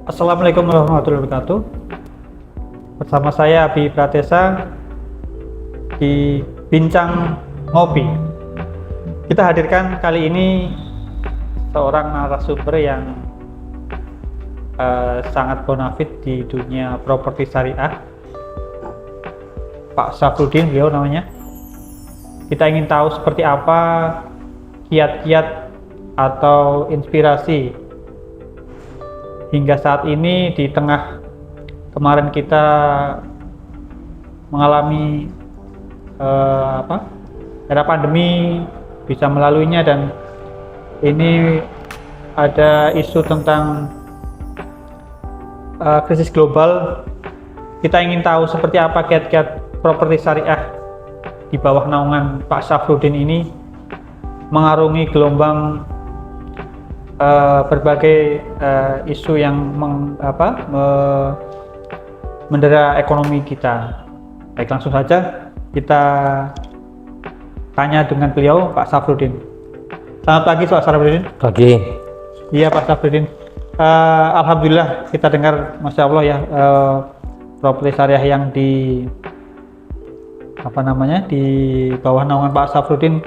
Assalamualaikum warahmatullahi wabarakatuh. Bersama saya Abi Pratesa di Bincang Ngopi. Kita hadirkan kali ini seorang narasumber yang sangat bonafit di dunia properti syariah, Pak Safrudin beliau namanya. Kita ingin tahu seperti apa kiat-kiat atau inspirasi hingga saat ini di tengah kemarin kita mengalami era pandemi, bisa melaluinya, dan ini ada isu tentang krisis global. Kita ingin tahu seperti apa kiat-kiat properti syariah di bawah naungan Pak Safrudin ini mengarungi gelombang berbagai isu yang mendera ekonomi kita. Baik, langsung saja kita tanya dengan beliau, Pak Safrudin. Selamat pagi, Pak Safrudin. Pagi. Iya, Pak Safrudin. Alhamdulillah kita dengar, Masya Allah ya, properti syariah yang di di bawah naungan Pak Safrudin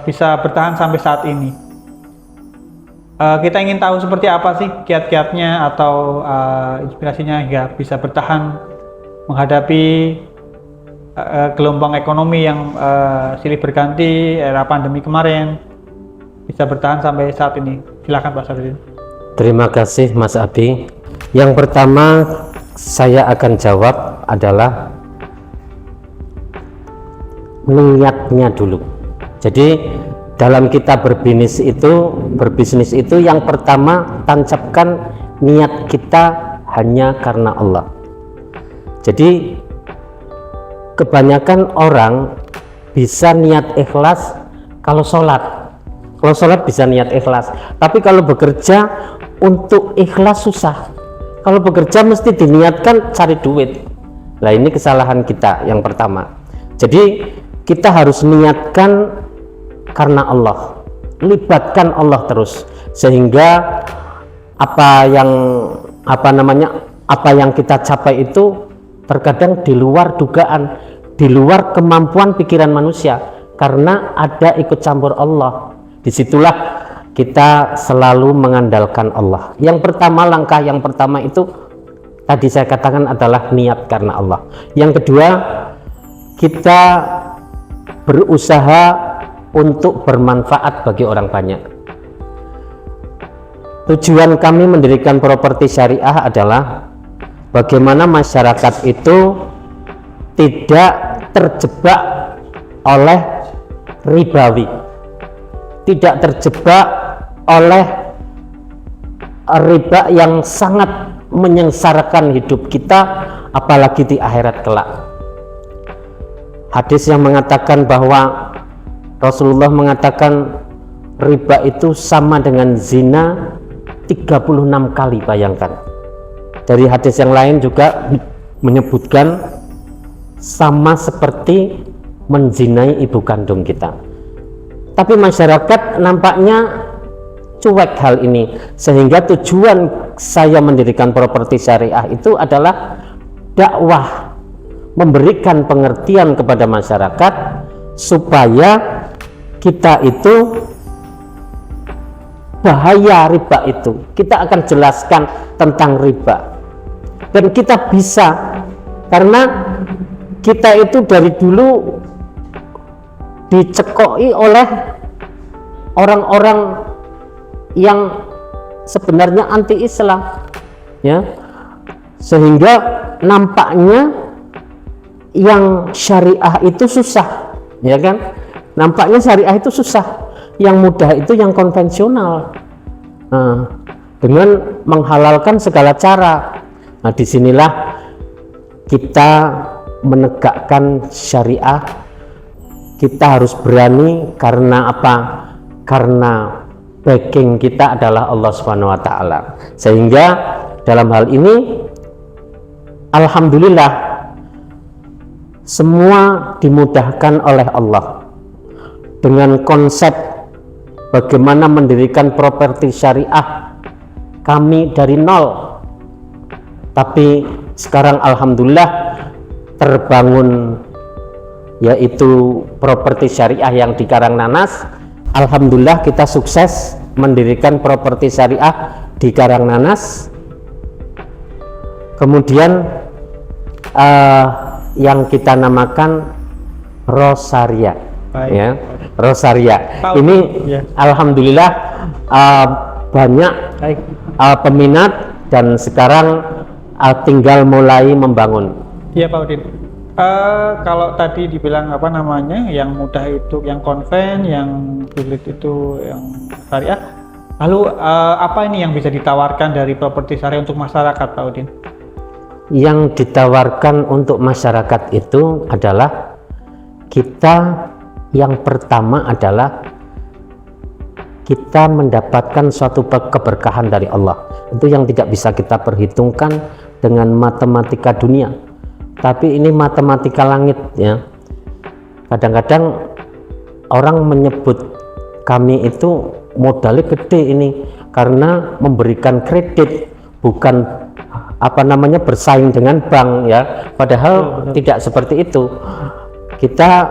bisa bertahan sampai saat ini. Kita ingin tahu seperti apa sih kiat-kiatnya atau inspirasinya hingga bisa bertahan menghadapi gelombang ekonomi yang silih berganti era pandemi kemarin, bisa bertahan sampai saat ini. Silakan Pak Safrudin. Terima kasih Mas Abi. Yang pertama saya akan jawab adalah niatnya dulu. Jadi dalam kita berbisnis itu yang pertama, tancapkan niat kita hanya karena Allah. Jadi kebanyakan orang bisa niat ikhlas kalau sholat bisa niat ikhlas, tapi kalau bekerja untuk ikhlas susah. Kalau bekerja mesti diniatkan cari duit. Nah, ini kesalahan kita yang pertama. Jadi kita harus niatkan karena Allah, libatkan Allah terus, sehingga apa yang kita capai itu terkadang di luar dugaan, di luar kemampuan pikiran manusia, karena ada ikut campur Allah. Disitulah kita selalu mengandalkan Allah. Yang pertama, langkah yang pertama itu tadi saya katakan adalah niat karena Allah. Yang kedua, kita berusaha untuk bermanfaat bagi orang banyak. Tujuan kami mendirikan properti syariah adalah bagaimana masyarakat itu tidak terjebak oleh ribawi, tidak terjebak oleh riba yang sangat menyengsarakan hidup kita, apalagi di akhirat kelak. Hadis yang mengatakan bahwa Rasulullah mengatakan riba itu sama dengan zina 36 kali, bayangkan. Dari hadis yang lain juga menyebutkan sama seperti menzinai ibu kandung kita. Tapi masyarakat nampaknya cuek hal ini, sehingga tujuan saya mendirikan properti syariah itu adalah dakwah, memberikan pengertian kepada masyarakat supaya kita itu bahaya riba itu. Kita akan jelaskan tentang riba, dan kita bisa, karena kita itu dari dulu dicekoi oleh orang-orang yang sebenarnya anti Islam, ya, sehingga nampaknya yang syariah itu susah, ya kan? Nampaknya syariah itu susah, yang mudah itu yang konvensional. Nah, dengan menghalalkan segala cara. Nah, disinilah kita menegakkan syariah. Kita harus berani, karena apa? Karena backing kita adalah Allah Subhanahu wa Ta'ala. Sehingga dalam hal ini, alhamdulillah, semua dimudahkan oleh Allah. Dengan konsep bagaimana mendirikan properti syariah kami dari nol, tapi sekarang alhamdulillah terbangun yaitu properti syariah yang di Karangnanas. Alhamdulillah kita sukses mendirikan properti syariah di Karangnanas. Kemudian yang kita namakan Rosaria. Baik. Ya, Rosaria. Pak, Ini ya. alhamdulillah banyak Baik. peminat dan sekarang tinggal mulai membangun. Iya Pak Udin. Kalau tadi dibilang apa namanya, yang mudah itu yang konven, yang sulit itu yang syariah. Lalu apa ini yang bisa ditawarkan dari properti syariah untuk masyarakat, Pak Udin? Yang ditawarkan untuk masyarakat itu adalah kita yang pertama adalah kita mendapatkan suatu keberkahan dari Allah. Itu yang tidak bisa kita perhitungkan dengan matematika dunia, tapi ini matematika langit ya. Kadang-kadang orang menyebut kami itu modalnya gede ini karena memberikan kredit, bukan apa namanya bersaing dengan bank ya, padahal tidak seperti itu. Kita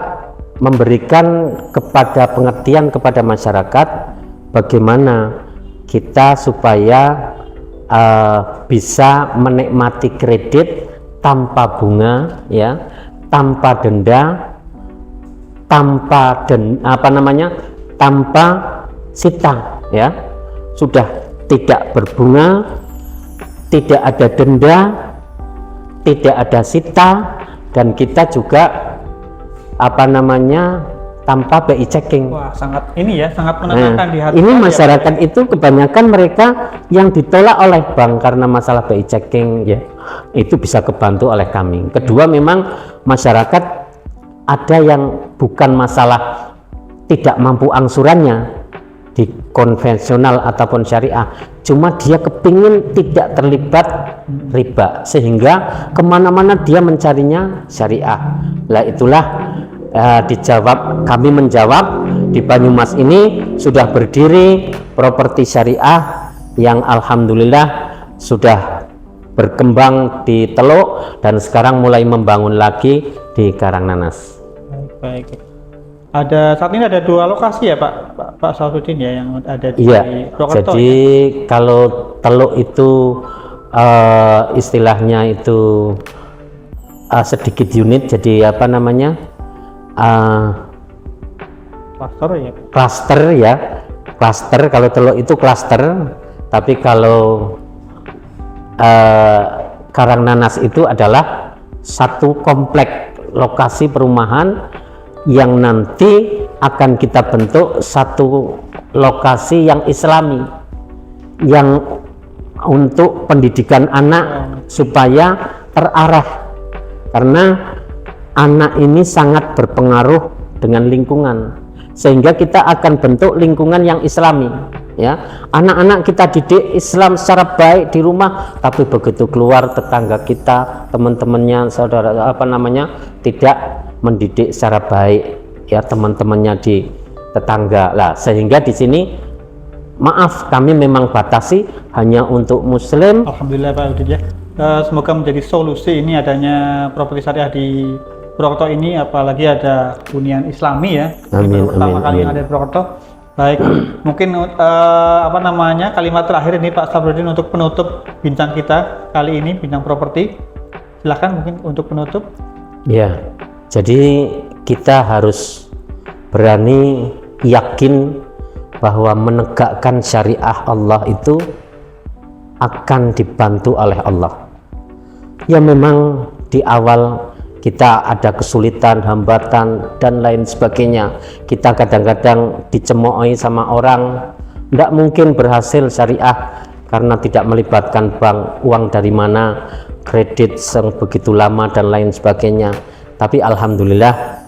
memberikan kepada pengertian kepada masyarakat bagaimana kita supaya bisa menikmati kredit tanpa bunga ya, tanpa denda, tanpa sita ya, sudah tidak berbunga, tidak ada denda, tidak ada sita, dan kita juga tanpa BI checking. Wah, sangat ini ya, sangat menenangkan di hati. Ini saya, masyarakat ya, itu kebanyakan mereka yang ditolak oleh bank karena masalah BI checking ya, itu bisa kebantu oleh kami. Kedua, memang masyarakat ada yang bukan masalah tidak mampu angsurannya di konvensional ataupun syariah, cuma dia kepingin tidak terlibat riba sehingga kemana-mana dia mencarinya syariah. Lah itulah kami menjawab di Banyumas ini sudah berdiri properti syariah yang alhamdulillah sudah berkembang di Teluk dan sekarang mulai membangun lagi di Karangnanas. Baik. Saat ini ada 2 lokasi ya Pak Safruddin ya, yang ada di Purwokerto. Jadi ya? Kalau Teluk itu istilahnya itu sedikit unit, jadi apa namanya, klaster ya, klaster. Kalau Teluk itu klaster, tapi kalau Karangnanas itu adalah satu komplek lokasi perumahan yang nanti akan kita bentuk satu lokasi yang islami, yang untuk pendidikan anak supaya terarah, karena anak ini sangat berpengaruh dengan lingkungan, sehingga kita akan bentuk lingkungan yang islami ya. Anak-anak kita didik Islam secara baik di rumah, tapi begitu keluar tetangga kita, teman-temannya, saudara tidak mendidik secara baik ya, teman-temannya di tetangga lah, sehingga di sini maaf kami memang batasi hanya untuk muslim. Alhamdulillah Pak Udin ya. Semoga menjadi solusi ini adanya properti syariah di Purwokerto ini, apalagi ada hunian Islami ya. Amin, pertama amin, kali amin. ada di Purwokerto. Baik, mungkin kalimat terakhir ini Pak Safruddin untuk penutup bincang kita kali ini, bincang properti. Silahkan mungkin untuk penutup. Ya, jadi kita harus berani yakin bahwa menegakkan syariah Allah itu akan dibantu oleh Allah. Ya memang di awal kita ada kesulitan, hambatan dan lain sebagainya. Kita kadang-kadang dicemoohi sama orang, tidak mungkin berhasil syariah karena tidak melibatkan bank, uang dari mana, kredit yang begitu lama dan lain sebagainya. Tapi alhamdulillah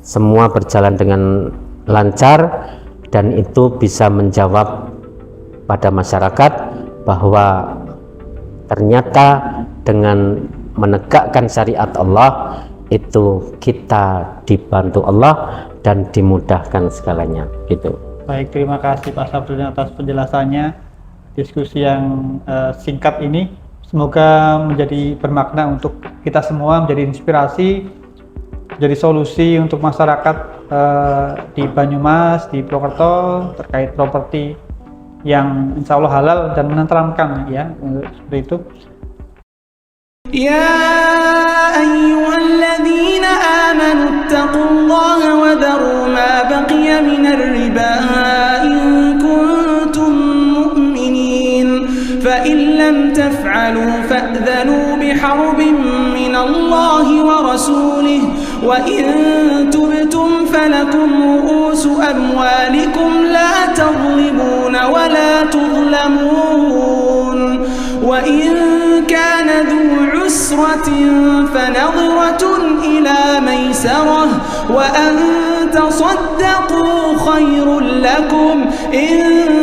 semua berjalan dengan lancar, dan itu bisa menjawab pada masyarakat bahwa ternyata dengan menegakkan syariat Allah itu kita dibantu Allah dan dimudahkan segalanya gitu. Baik, terima kasih Pak Safruddin atas penjelasannya. diskusi yang singkat ini. Semoga menjadi bermakna untuk kita semua, menjadi inspirasi, jadi solusi untuk masyarakat di Banyumas, di Purwokerto terkait properti yang insya Allah halal dan menenteramkan, ya, seperti itu. يا أيها الذين آمنوا اتقوا الله وذروا ما بقي من الربا إن كنتم مؤمنين فإن لم تفعلوا فأذنوا بحرب من الله ورسوله وإن تبتم فلكم رؤوس أموالكم لا تظلمون ولا تظلمون وإن كان ذو عسرة فنظرة إلى ميسرة وأن تصدقوا خير لكم إن